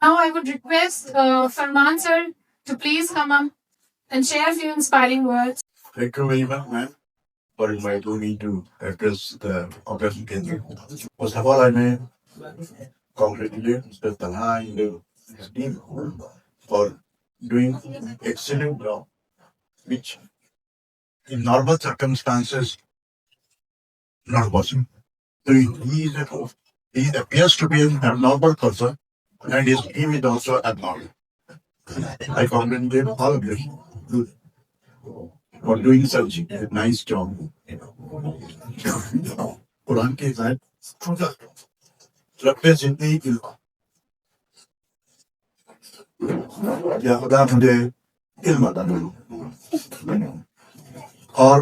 Now I would request Farman sir to please come up and share a few inspiring words. Thank you very much, ma'am, for inviting me to address the Operation Kendra. First of all, I may congratulate Mr. Talha and his team for doing excellent job, which in normal circumstances not possible. So he appears to be an abnormal person, and his team is also abnormal. I congratulate all of you for doing such a nice job. Quran के हिदायत रब्बे जिंदगी की या खुदा मुझे इल्म अता फरमा। और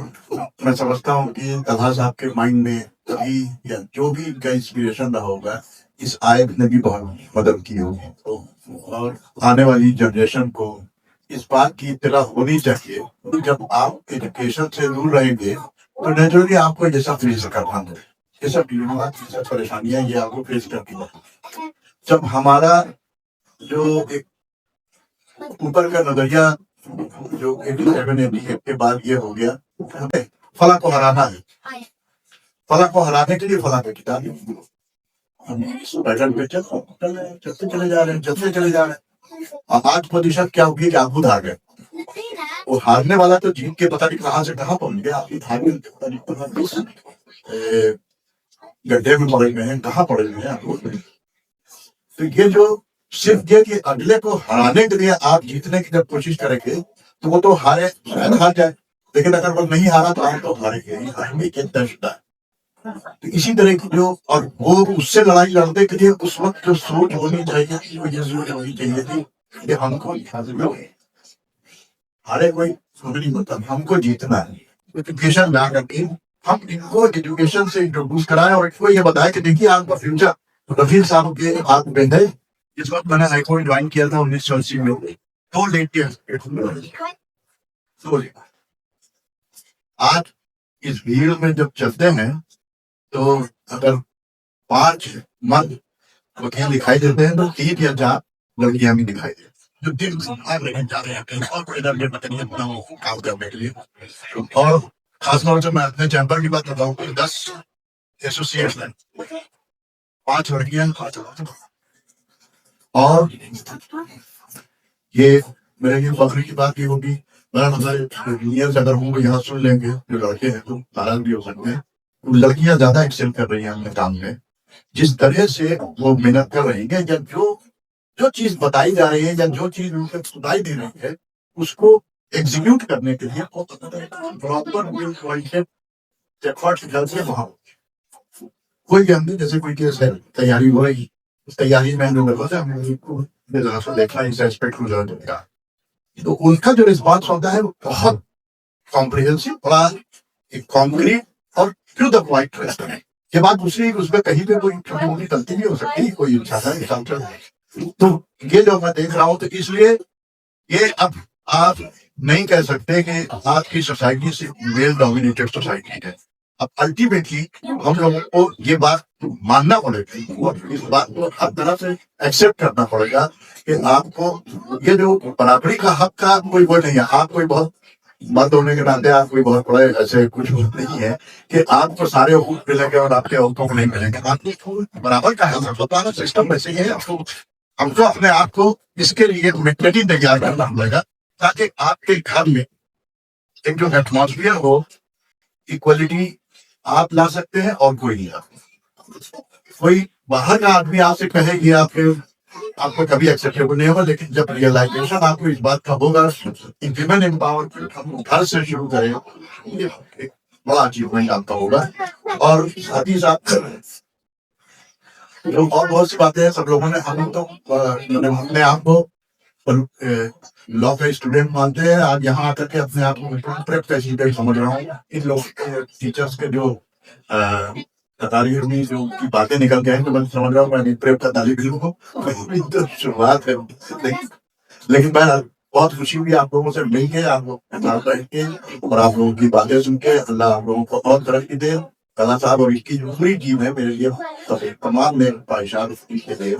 मैं समझता हूँ कि तलहा साहब के माइंड में कभी या जो भी इनका इंस्पिरेशन रहा होगा, इस आयत ने भी बहुत मदद की होगी। और आने वाली जनरेशन को इस बात की इत्तला होनी चाहिए कि जब आप एजुकेशन से दूर रहेंगे तो नेचुरली आपको ये सब फेस करना है, ये सब परेशानियां ये आपको फेस करनी है। जब हमारा जो एक ऊपर का नजरिया जो 87-88 के बाद ये हो गया, फला को हराना है, फला को हराने के लिए फला पे किताब पैटर्न पे चलते चले जा रहे हैं। और 8% क्या होगी कि आप खुद हार गए। वो हारने वाला तो जीत के पता नहीं कहाँ से कहाँ पहुंच गया, आप हारने पता नहीं गड्ढे में पड़े हुए हैं, कहाँ पड़े हुए हैं आपको। तो ये जो सिर्फ ये कि अगले को हराने के लिए आप जीतने की जब कोशिश करेंगे तो वो तो हारे, शायद हार जाए, लेकिन अगर वो नहीं हारा तो आप तो हारेंगे कितना है। तो इसी तरह की जो, और वो उससे लड़ाई लड़ने के लिए उस वक्त जो सोच होनी चाहिए वो ये सोच होनी चाहिए थी कि हमको हारे कोई नहीं मतलब हमको जीतना है। एजुकेशन ना करके हम इनको एजुकेशन से इंट्रोड्यूस कराएं और इनको ये बताएं कि देखिए आपका फ्यूचर रफीक साहब के हाथ में है। इस वक्त मैंने हाईकोर्ट ज्वाइन किया था 1980 में, तो लेट आज इस भीड़ में जब चलते हैं तो अगर 5 मर्द वकील दिखाई देते हैं तो 3 या 4 लड़कियां भी दिखाई देती जो दिन जा रहे हैं और काम करने के लिए। और खासतौर से मैं अपने चैम्बर की बात बताऊं कि 10 एसोसिएशन, 5 लड़कियां, 5 लड़के। और ये मेरे लिए फख्र की बात ये होगी, मेरा हमारे जूनियर्स अगर होंगे यहाँ सुन लेंगे, जो लड़के हैं तो नाराज भी हो सकते हैं, लड़कियां ज्यादा एक्सेल कर रही हैं अपने काम में। जिस तरह से वो मेहनत कर रही है, या जो चीज बताई जा रही है या जो चीज उनसे सुनाई दे रही है उसको एग्जीक्यूट करने के लिए प्रॉपर वहां कोई जानते जैसे कोई केस है, तैयारी हो रही, उस तैयारी में जरा सा देखा इस एस्पेक्ट को जरा देखा, तो उनका जो रिस्पॉन्स होता है वो बहुत कॉम्प्रिहेंसिव, बड़ा एक कॉन्क्रीट और टू द पॉइंट रहता है। ये बात दूसरी, उसमें कहीं पे कोई छोटी मोटी गलती भी हो सकती है, कोई इंसान है। तो ये जो मैं देख रहा हूँ, तो इसलिए ये अब आप नहीं कह सकते कि आपकी सोसाइटी से मेल डोमिनेटेड सोसाइटी है। अब अल्टीमेटली हम लोगों को ये बात मानना पड़ेगा और इस बात को हर तरह से एक्सेप्ट करना पड़ेगा कि आपको ये जो बराबरी का हक का कोई वो नहीं है। आप कोई बहुत मर्द होने के नाते आप कोई बहुत बड़े ऐसे कुछ नहीं है कि आपको सारे हकूक मिलेंगे और आपके औरतों को नहीं मिलेंगे। आपको बराबर का है, सिस्टम वैसे ही है। हमको अपने आप को इसके लिए मेंटली तैयार करना पड़ेगा ताकि आपके घर में एक जो एटमॉस्फेयर हो, इक्वलिटी आप ला सकते हैं और कोई नहीं ला। कोई बाहर का आदमी आपसे कहे कि आपको कभी एक्सेप्टेबल नहीं होगा, लेकिन जब रियलाइजेशन आपको इस बात का होगा, विमेन एम्पावरमेंट हम घर से शुरू करें, एक बड़ा अचीवमेंट आपका होगा। और साथ ही साथ जो और बहुत सी बातें हैं, सब लोगों ने अपने आप को लॉ का स्टूडेंट मानते हैं। आज यहाँ आकर के अपने आप को प्रेप का स्टूडेंट समझ रहा हूँ। इन लोग के टीचर्स के जो तारीफ में जो की बातें निकल के हैं, तो मैं समझ रहा हूँ मैं प्रेप का तारीफ हूँ, तो शुरुआत है। लेकिन मैं बहुत खुशी हुई आप लोगों से मिल के, आप लोग बैठ के और आप लोगों की बातें सुन के। अल्लाह आप लोगों को और तरक्की दे। कला साहब और इसकी जो पूरी टीम है, मेरे लिए तमाम मेरे ख्वाहिशात के लिए